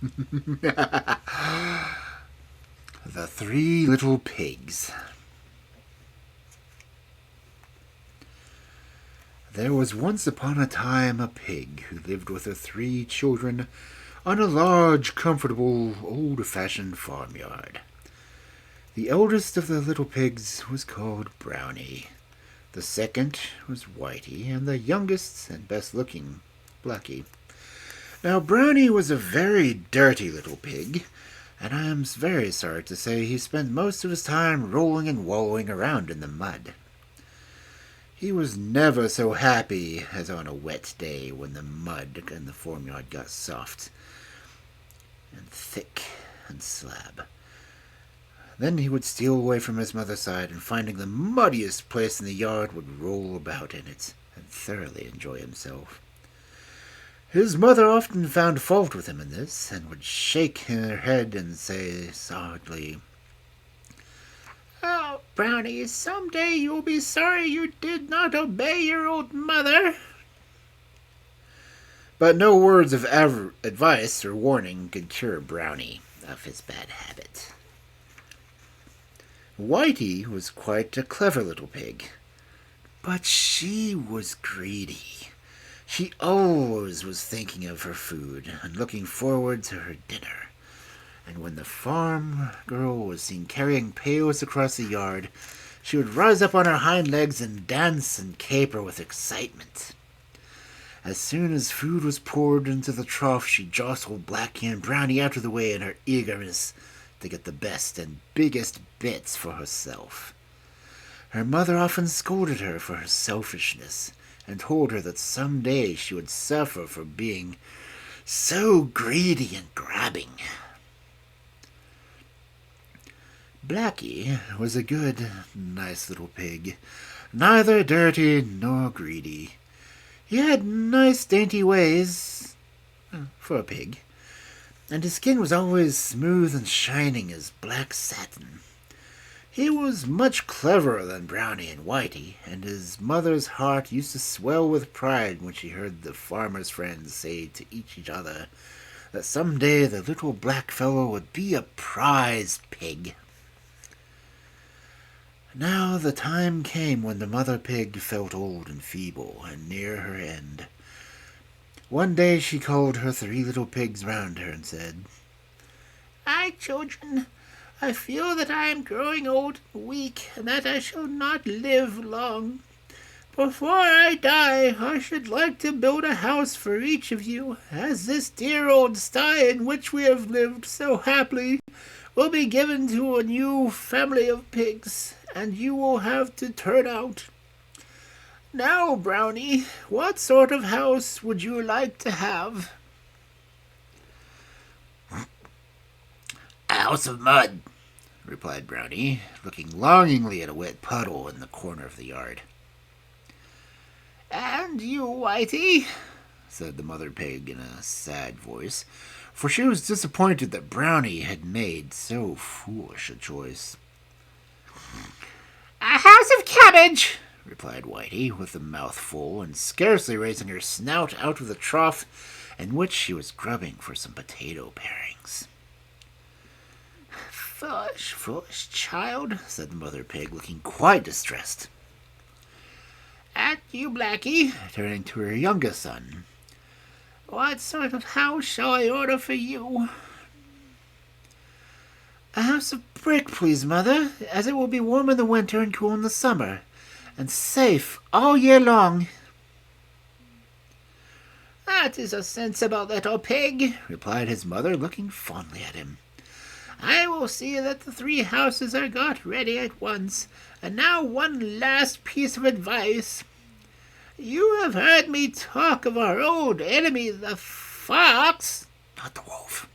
The Three Little Pigs. There was once upon a time a pig who lived with her 3 children on a large, comfortable, old-fashioned farmyard. The eldest of the little pigs was called Brownie. The second was Whitey, and the youngest and best-looking, Blackie. Now, Brownie was a very dirty little pig, and I am very sorry to say he spent most of his time rolling and wallowing around in the mud. He was never so happy as on a wet day when the mud in the farmyard got soft and thick and slab. Then he would steal away from his mother's side and, finding the muddiest place in the yard, would roll about in it and thoroughly enjoy himself. His mother often found fault with him in this, and would shake her head and say sadly, "Oh, Brownie, someday you'll be sorry you did not obey your old mother." But no words of advice or warning could cure Brownie of his bad habit. Whitey was quite a clever little pig, but she was greedy. She always was thinking of her food and looking forward to her dinner. And when the farm girl was seen carrying pails across the yard, she would rise up on her hind legs and dance and caper with excitement. As soon as food was poured into the trough, she jostled Blackie and Brownie out of the way in her eagerness to get the best and biggest bits for herself. Her mother often scolded her for her selfishness and told her that someday she would suffer for being so greedy and grabbing. Blackie was a good, nice little pig, neither dirty nor greedy. He had nice, dainty ways for a pig, and his skin was always smooth and shining as black satin. He was much cleverer than Brownie and Whitey, and his mother's heart used to swell with pride when she heard the farmer's friends say to each other that someday the little black fellow would be a prize pig. Now the time came when the mother pig felt old and feeble and near her end. One day she called her 3 little pigs round her and said, "My children, I feel that I am growing old and weak, and that I shall not live long. Before I die, I should like to build a house for each of you, as this dear old sty in which we have lived so happily will be given to a new family of pigs, and you will have to turn out. Now, Brownie, what sort of house would you like to have?" "A house of mud," replied Brownie, looking longingly at a wet puddle in the corner of the yard. "And you, Whitey?" said the mother pig in a sad voice, for she was disappointed that Brownie had made so foolish a choice. "A house of cabbage," replied Whitey, with a mouth full, and scarcely raising her snout out of the trough in which she was grubbing for some potato parings. "Foolish, foolish child," said the mother pig, looking quite distressed. "And you, Blackie," turning to her youngest son, "what sort of house shall I order for you?" "A house of brick, please, mother, as it will be warm in the winter and cool in the summer, and safe all year long." "That is a sensible little pig," replied his mother, looking fondly at him. "I will see that the 3 houses are got ready at once. And now one last piece of advice. You have heard me talk of our old enemy, the fox, not the wolf.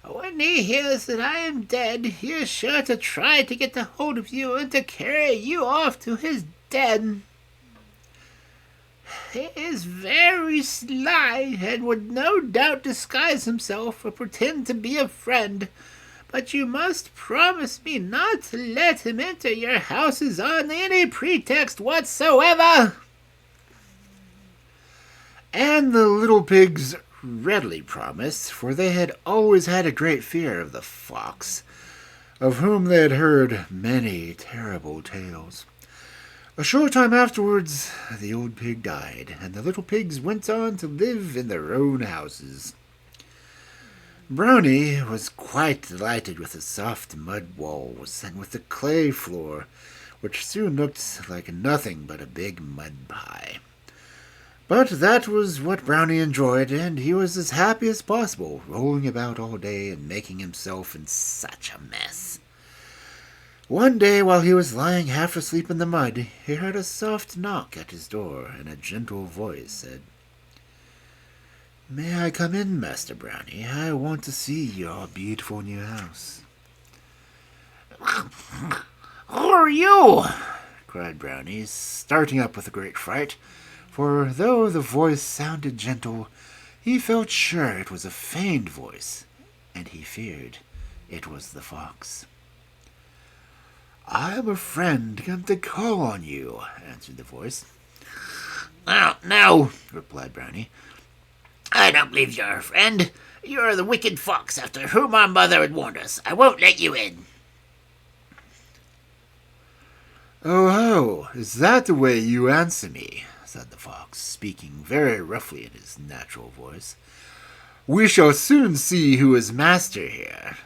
When he hears that I am dead, he is sure to try to get a hold of you and to carry you off to his den. He is very sly, and would no doubt disguise himself or pretend to be a friend, but you must promise me not to let him enter your houses on any pretext whatsoever." And the little pigs readily promised, for they had always had a great fear of the fox, of whom they had heard many terrible tales. A short time afterwards, the old pig died, and the little pigs went on to live in their own houses. Brownie was quite delighted with the soft mud walls and with the clay floor, which soon looked like nothing but a big mud pie. But that was what Brownie enjoyed, and he was as happy as possible, rolling about all day and making himself in such a mess. One day, while he was lying half asleep in the mud, he heard a soft knock at his door, and a gentle voice said, "May I come in, Master Brownie? I want to see your beautiful new house." "Who are you?" cried Brownie, starting up with a great fright, for though the voice sounded gentle, he felt sure it was a feigned voice, and he feared it was the fox. "I am a friend come to call on you," answered the voice. "Oh, no," replied Brownie. "I don't believe you're a friend. You're the wicked fox after whom our mother had warned us. I won't let you in." "Oh, is that the way you answer me?" said the fox, speaking very roughly in his natural voice. "We shall soon see who is master here."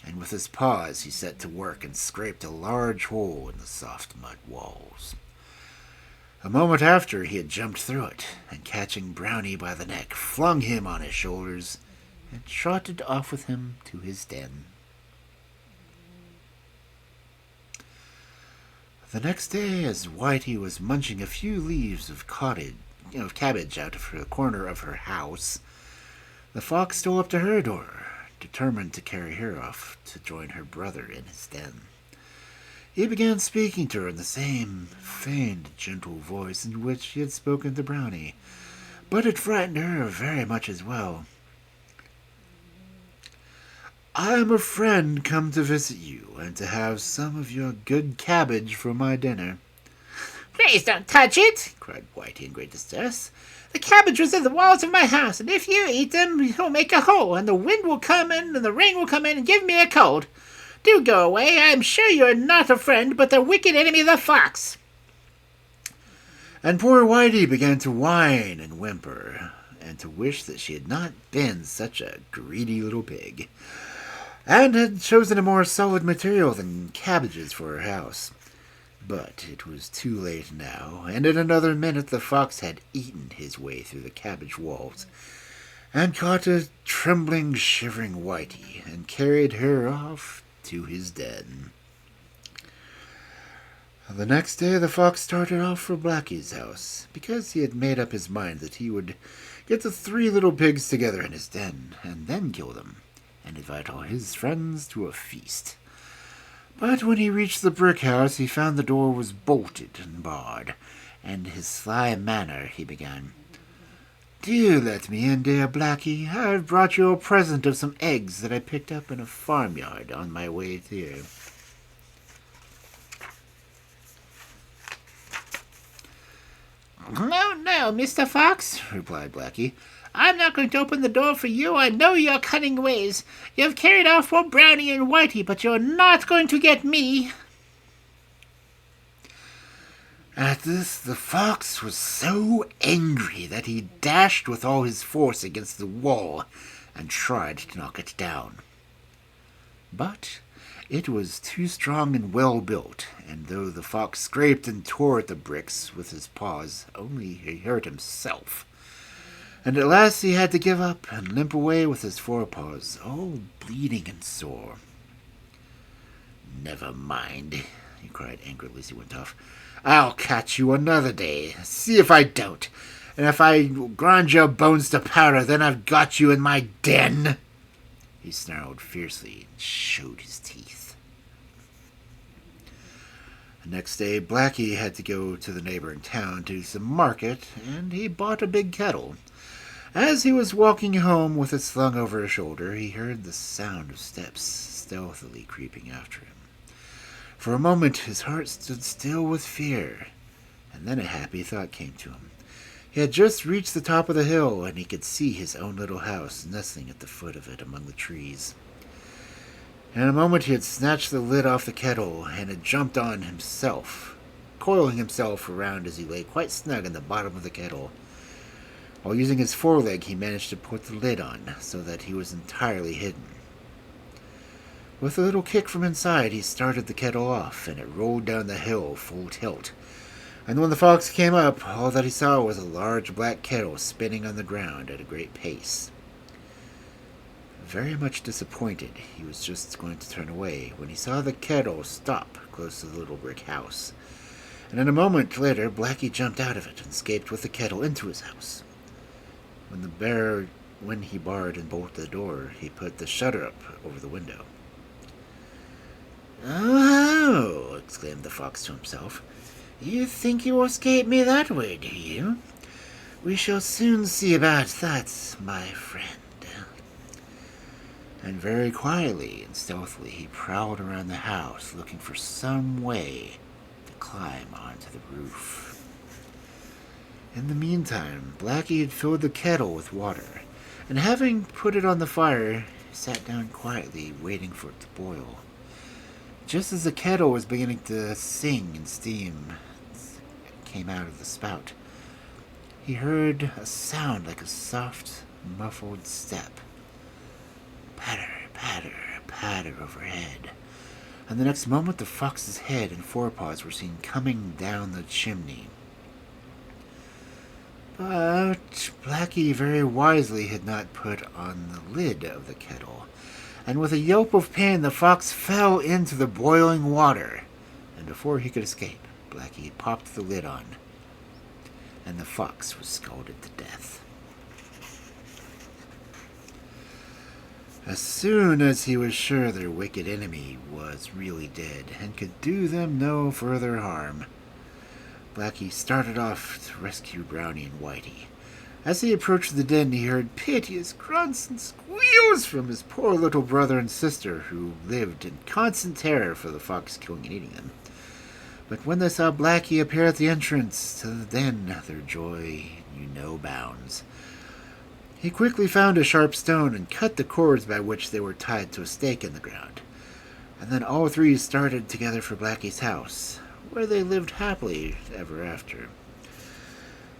And with his paws he set to work and scraped a large hole in the soft mud walls. A moment after he had jumped through it, and catching Brownie by the neck, flung him on his shoulders, and trotted off with him to his den. The next day, as Whitey was munching a few leaves of cabbage out of the corner of her house, the fox stole up to her door, determined to carry her off to join her brother in his den. He began speaking to her in the same feigned, gentle voice in which he had spoken to Brownie, but it frightened her very much as well. "I am a friend come to visit you, and to have some of your good cabbage for my dinner." "Please don't touch it," cried Whitey in great distress. "The cabbage was in the walls of my house, and if you eat them, you'll make a hole, and the wind will come in, and the rain will come in, and give me a cold. Do go away. I am sure you are not a friend, but the wicked enemy of the fox." And poor Whitey began to whine and whimper, and to wish that she had not been such a greedy little pig, and had chosen a more solid material than cabbages for her house. But it was too late now, and in another minute the fox had eaten his way through the cabbage walls, and caught a trembling, shivering Whitey, and carried her off to his den. The next day the fox started off for Blackie's house, because he had made up his mind that he would get the 3 little pigs together in his den, and then kill them, and invite all his friends to a feast. But when he reached the brick house, he found the door was bolted and barred, and in his sly manner he began, "Do let me in, dear Blackie. I have brought you a present of some eggs that I picked up in a farmyard on my way here." No, Mr. Fox," replied Blackie. "I'm not going to open the door for you. I know your cunning ways. You've carried off both Brownie and Whitey, but you're not going to get me." At this, the fox was so angry that he dashed with all his force against the wall and tried to knock it down. But it was too strong and well built, and though the fox scraped and tore at the bricks with his paws, only he hurt himself. And at last he had to give up and limp away with his forepaws, all bleeding and sore. "Never mind," he cried angrily as he went off. "I'll catch you another day. See if I don't. And if I grind your bones to powder, then I've got you in my den." He snarled fiercely and showed his teeth. The next day, Blackie had to go to the neighboring town to some market, and he bought a big kettle. As he was walking home with it slung over his shoulder, he heard the sound of steps stealthily creeping after him. For a moment his heart stood still with fear, and then a happy thought came to him. He had just reached the top of the hill, and he could see his own little house nestling at the foot of it among the trees. In a moment he had snatched the lid off the kettle and had jumped on himself, coiling himself around as he lay quite snug in the bottom of the kettle. While using his foreleg, he managed to put the lid on so that he was entirely hidden. With a little kick from inside, he started the kettle off, and it rolled down the hill full tilt. And when the fox came up, all that he saw was a large black kettle spinning on the ground at a great pace. Very much disappointed, he was just going to turn away when he saw the kettle stop close to the little brick house. And in a moment later, Blackie jumped out of it and escaped with the kettle into his house. When he barred and bolted the door, he put the shutter up over the window. "Oh!" exclaimed the fox to himself. "You think you will escape me that way, do you? We shall soon see about that, my friend." And very quietly and stealthily he prowled around the house, looking for some way to climb onto the roof. In the meantime, Blackie had filled the kettle with water, and having put it on the fire, sat down quietly, waiting for it to boil. Just as the kettle was beginning to sing and steam came out of the spout, he heard a sound like a soft, muffled step. Patter, patter, patter overhead, and the next moment the fox's head and forepaws were seen coming down the chimney. But Blackie very wisely had not put on the lid of the kettle, and with a yelp of pain the fox fell into the boiling water, and before he could escape, Blackie had popped the lid on, and the fox was scalded to death. As soon as he was sure their wicked enemy was really dead and could do them no further harm, Blackie started off to rescue Brownie and Whitey. As he approached the den, he heard piteous grunts and squeals from his poor little brother and sister, who lived in constant terror for the fox killing and eating them. But when they saw Blackie appear at the entrance to the den, their joy knew no bounds. He quickly found a sharp stone and cut the cords by which they were tied to a stake in the ground. And then all three started together for Blackie's house, where they lived happily ever after.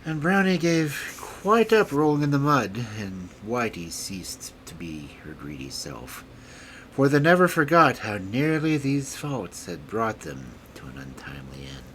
And Brownie gave quite up rolling in the mud, and Whitey ceased to be her greedy self, for they never forgot how nearly these faults had brought them to an untimely end.